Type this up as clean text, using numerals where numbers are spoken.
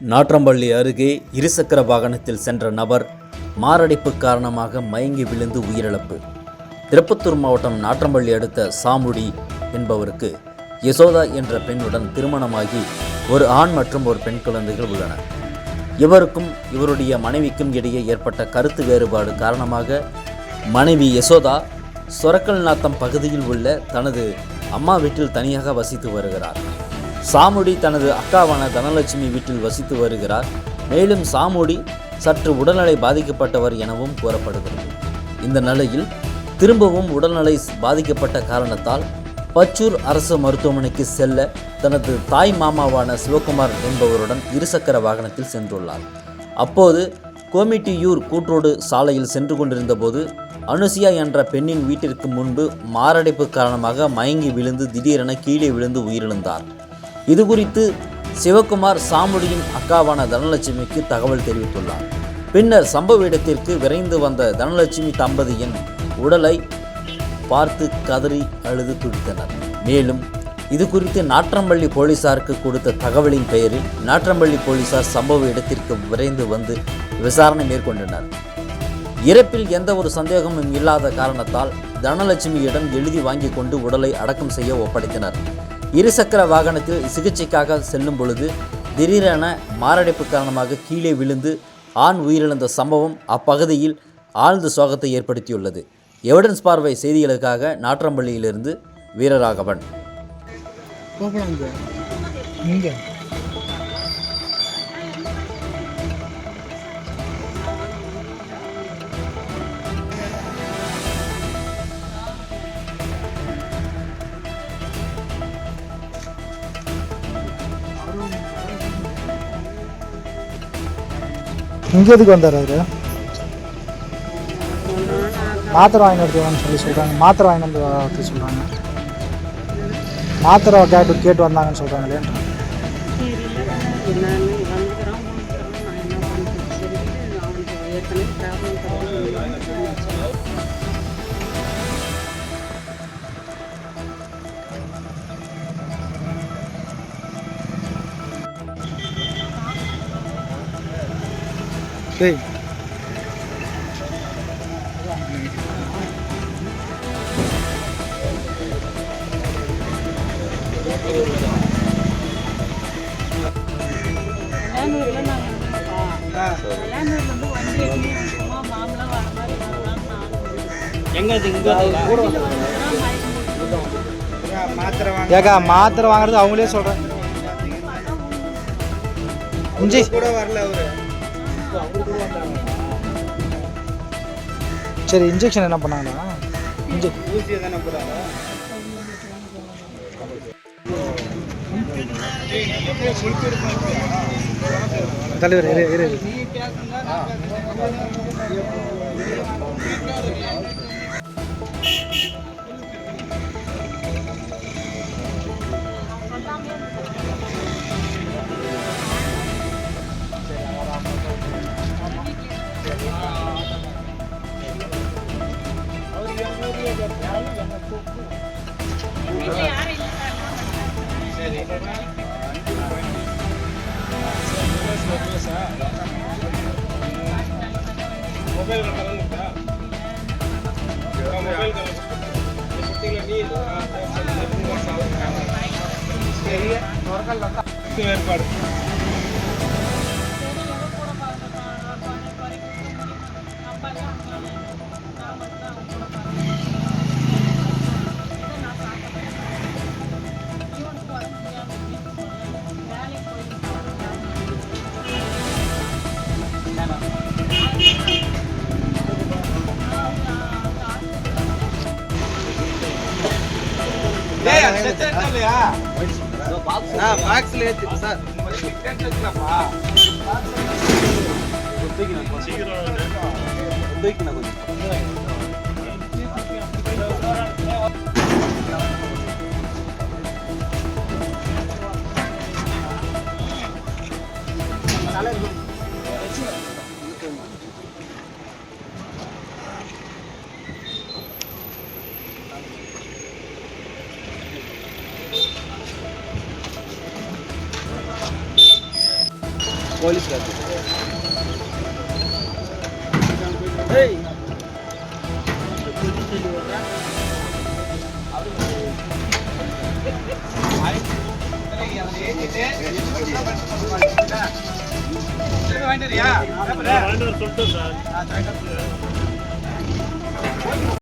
நாட்றம்பள்ளி அருகே இருசக்கர வாகனத்தில் சென்ற நபர் மாரடைப்பு காரணமாக மயங்கி விழுந்து உயிரிழப்பு. திருப்பத்தூர் மாவட்டம் நாட்றம்பள்ளி அடுத்த சாமுடி என்பவருக்கு யசோதா என்ற பெண்ணுடன் திருமணமாகி ஒரு ஆண் மற்றும் ஒரு பெண் குழந்தைகள் உள்ளனர். இவருக்கும் இவருடைய மனைவிக்கும் இடையே ஏற்பட்ட கருத்து வேறுபாடு காரணமாக மனைவி யசோதா சொரக்கல்நாத்தம் பகுதியில் உள்ள தனது அம்மா வீட்டில் தனியாக வசித்து வருகிறார். சாமுடி தனது அக்காவான தனலட்சுமி வீட்டில் வசித்து வருகிறார். மேலும் சாமுடி சற்று உடல்நிலை பாதிக்கப்பட்டவர் எனவும் கூறப்படுகிறது. இந்த நிலையில் திரும்பவும் உடல்நிலை பாதிக்கப்பட்ட காரணத்தால் பச்சூர் அரசு மருத்துவமனைக்கு செல்ல தனது தாய் மாமாவான சிவகுமார் என்பவருடன் இருசக்கர வாகனத்தில் சென்றுள்ளார். அப்போது கோமிட்டியூர் கூட்ரோடு சாலையில் சென்று கொண்டிருந்த போது அனுசியா என்ற பெண்ணின் வீட்டிற்கு முன்பு மாரடைப்பு காரணமாக மயங்கி விழுந்து திடீரென கீழே விழுந்து உயிரிழந்தார். இதுகுறித்து சிவகுமார் சாமுடியின் அக்காவான தனலட்சுமிக்கு தகவல் தெரிவித்துள்ளார். பின்னர் சம்பவ இடத்திற்கு விரைந்து வந்த தனலட்சுமி தம்பதியின் உடலை பார்த்து கதறி அழுது துடித்தனர். மேலும் இது குறித்து நாட்றம்பள்ளி போலீசாருக்கு கொடுத்த தகவலின் பெயரில் நாட்றம்பள்ளி போலீசார் சம்பவ இடத்திற்கு விரைந்து வந்து விசாரணை மேற்கொண்டனர். இறப்பில் எந்த ஒரு சந்தேகமும் இல்லாத காரணத்தால் தனலட்சுமியிடம் எழுதி வாங்கி கொண்டு உடலை அடக்கம் செய்ய ஒப்படைத்தனர். இருசக்கர வாகனத்தில் சிகிச்சைக்காக செல்லும் பொழுது திடீரென மாரடைப்பு காரணமாக கீழே விழுந்து ஆண் உயிரிழந்த சம்பவம் அப்பகுதியில் ஆழ்ந்த சோகத்தை ஏற்படுத்தியுள்ளது. எவிடன்ஸ் பார்வை செய்திகளுக்காக நாட்றம்பள்ளியிலிருந்து வீரராகவன். இங்கே எதுக்கு வந்தார் அவர்? மாத்திரை வாங்கி எடுத்துவான்னு சொல்லி சொல்கிறாங்க. மாத்திரை வாங்கி வந்து சொல்கிறாங்க. மாத்திரை கேட்டு வந்தாங்கன்னு சொல்கிறாங்களே. சரி, ஏக்கா மாத்திரை வாங்குறது அவங்களே சொல்கிறேன். இஞ்சி கூட வரல அவரு. சரி, இன்ஜெக்ஷன் என்ன பண்ணாங்களா? ஊசி தானே போறாங்க. தலைவர் இரு ஏற்பாடு பாக்ஸ்ல ஏத்தி சார். போலீஸ் வாங்கிட்டு